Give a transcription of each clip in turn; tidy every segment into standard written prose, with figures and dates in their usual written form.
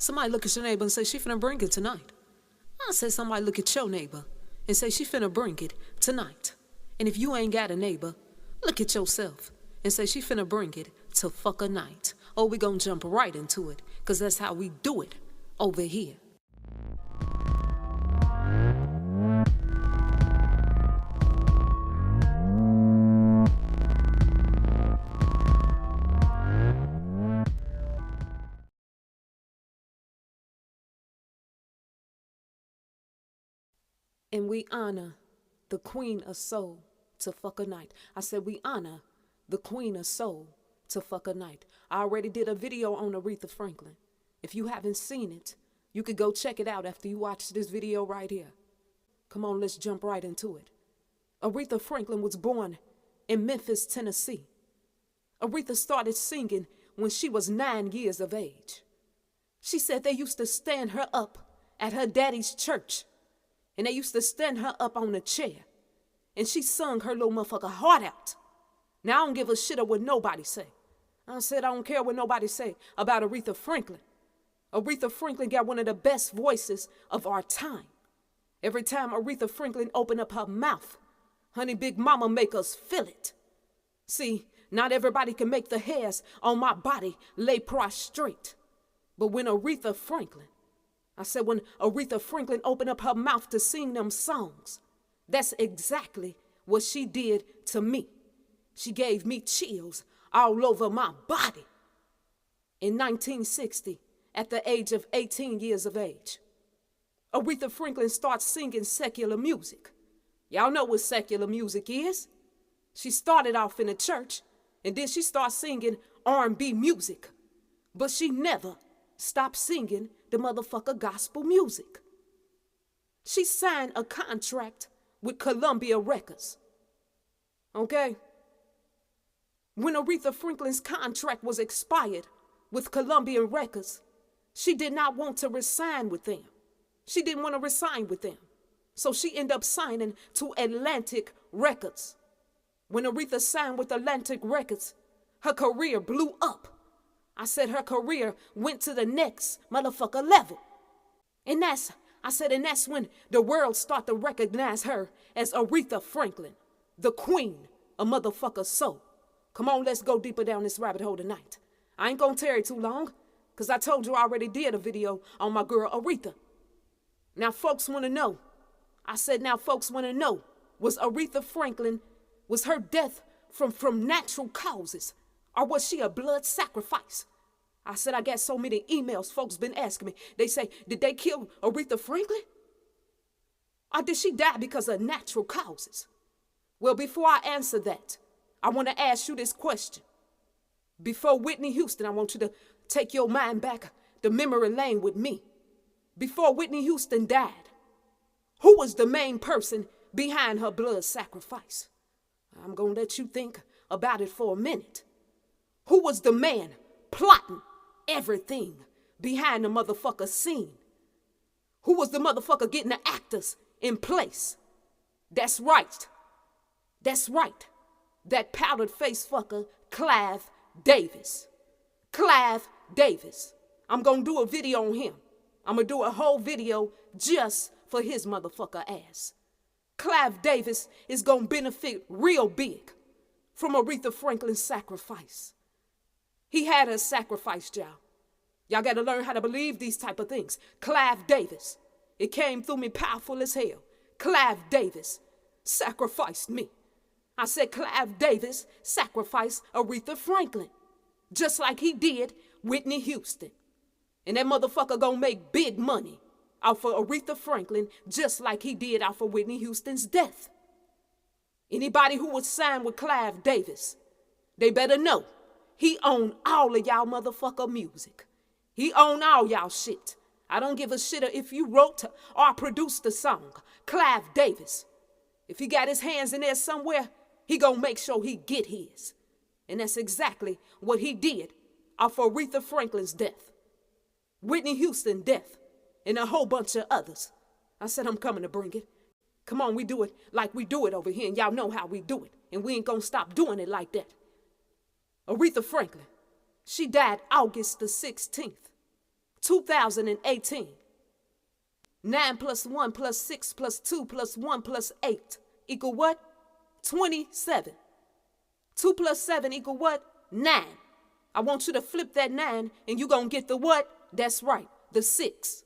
Somebody look at your neighbor and say, she finna bring it tonight. I said somebody look at your neighbor and say, she finna bring it tonight. And if you ain't got a neighbor, look at yourself and say, she finna bring it to fuck a night. Oh, we gonna jump right into it, because that's how we do it over here. And we honor the queen of soul to fuck a night. I said we honor the queen of soul to fuck a night. I already did a video on Aretha Franklin. If you haven't seen it, you could go check it out after you watch this video right here. Come on, let's jump right into it. Aretha Franklin was born in Memphis, Tennessee. Aretha started singing when she was 9 years of age. She said they used to stand her up at her daddy's church, and they used to stand her up on a chair, and she sung her little motherfucker heart out. Now, I don't give a shit of what nobody say. I said I don't care what nobody say about Aretha Franklin. Aretha Franklin got one of the best voices of our time. Every time Aretha Franklin opened up her mouth, honey, Big Mama make us feel it. See, not everybody can make the hairs on my body lay prostrate. But when Aretha Franklin, I said when Aretha Franklin opened up her mouth to sing them songs, that's exactly what she did to me. She gave me chills all over my body. In 1960, at the age of 18 years of age, Aretha Franklin starts singing secular music. Y'all know what secular music is. She started off in a church, and then she started singing R&B music. But she never stopped singing the motherfucker gospel music. She signed a contract with Columbia Records. Okay? When Aretha Franklin's contract was expired with Columbia Records, she did not want to resign with them. She didn't want to resign with them. So she ended up signing to Atlantic Records. When Aretha signed with Atlantic Records, her career blew up. I said her career went to the next motherfucker level. And that's when the world started to recognize her as Aretha Franklin, the queen of motherfucker soul. Come on, let's go deeper down this rabbit hole tonight. I ain't gonna tarry too long, because I told you I already did a video on my girl Aretha. Now folks want to know. I said now folks want to know, was Aretha Franklin, was her death from natural causes, or was she a blood sacrifice? I said I got so many emails folks been asking me. They say, did they kill Aretha Franklin? Or did she die because of natural causes? Well, before I answer that, I want to ask you this question. Before Whitney Houston, I want you to take your mind back to memory lane with me. Before Whitney Houston died, who was the main person behind her blood sacrifice? I'm going to let you think about it for a minute. Who was the man plotting everything behind the motherfucker scene? Who was the motherfucker getting the actors in place? That's right. That's right. That powdered face fucker, Clive Davis. Clive Davis. I'm going to do a video on him. I'm going to do a whole video just for his motherfucker ass. Clive Davis is going to benefit real big from Aretha Franklin's sacrifice. He had her sacrifice, y'all. Y'all got to learn how to believe these type of things. Clive Davis. It came through me powerful as hell. Clive Davis sacrificed me. I said Clive Davis sacrificed Aretha Franklin, just like he did Whitney Houston. And that motherfucker gonna make big money off of Aretha Franklin, just like he did off of Whitney Houston's death. Anybody who was signed with Clive Davis, they better know he owned all of y'all motherfucker music. He owned all y'all shit. I don't give a shit if you wrote or produced the song. Clive Davis, if he got his hands in there somewhere, he gonna make sure he get his. And that's exactly what he did off of Aretha Franklin's death, Whitney Houston's death, and a whole bunch of others. I said I'm coming to bring it. Come on, we do it like we do it over here, and y'all know how we do it. And we ain't gonna stop doing it like that. Aretha Franklin, she died August the 16th, 2018. 9 plus 1 plus 6 plus 2 plus 1 plus 8 equal what? 27. 2 plus 7 equal what? 9. I want you to flip that 9 and you're going to get the what? That's right, the 6.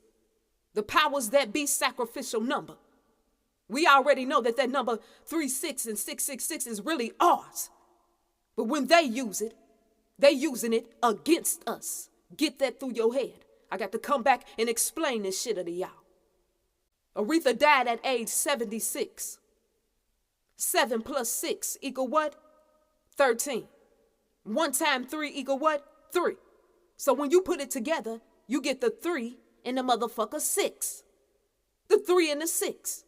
The powers that be sacrificial number. We already know that number 36 and 666 is really ours. But when they use it, they using it against us. Get that through your head. I got to come back and explain this shit to y'all. Aretha died at age 76. 7 plus 6 equal what? 13. 1 times 3 equal what? 3. So when you put it together, you get the 3 and the motherfucker 6. The 3 and the 6.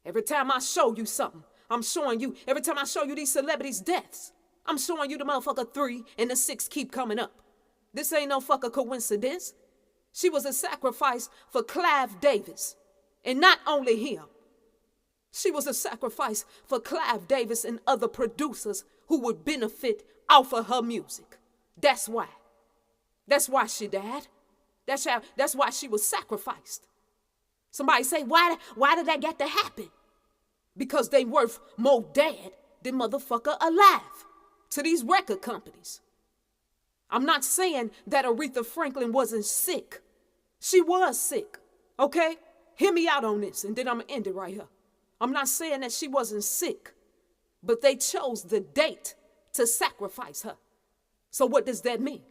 Every time I show you something, I'm showing you. Every time I show you these celebrities' deaths, I'm showing you the motherfucker 3 and the 6 keep coming up. This ain't no fucking coincidence. She was a sacrifice for Clive Davis. And not only him. She was a sacrifice for Clive Davis and other producers who would benefit off of her music. That's why. That's why she died. That's why she was sacrificed. Somebody say, why did that got to happen? Because they worth more dead than motherfucker alive to these record companies. I'm not saying that Aretha Franklin wasn't sick. She was sick, okay? Hear me out on this, and then I'm going to end it right here. I'm not saying that she wasn't sick, but they chose the date to sacrifice her. So what does that mean?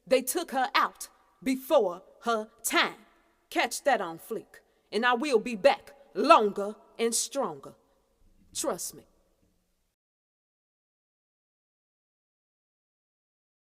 They took her out before her time. Catch that on fleek. And I will be back longer and stronger. Trust me.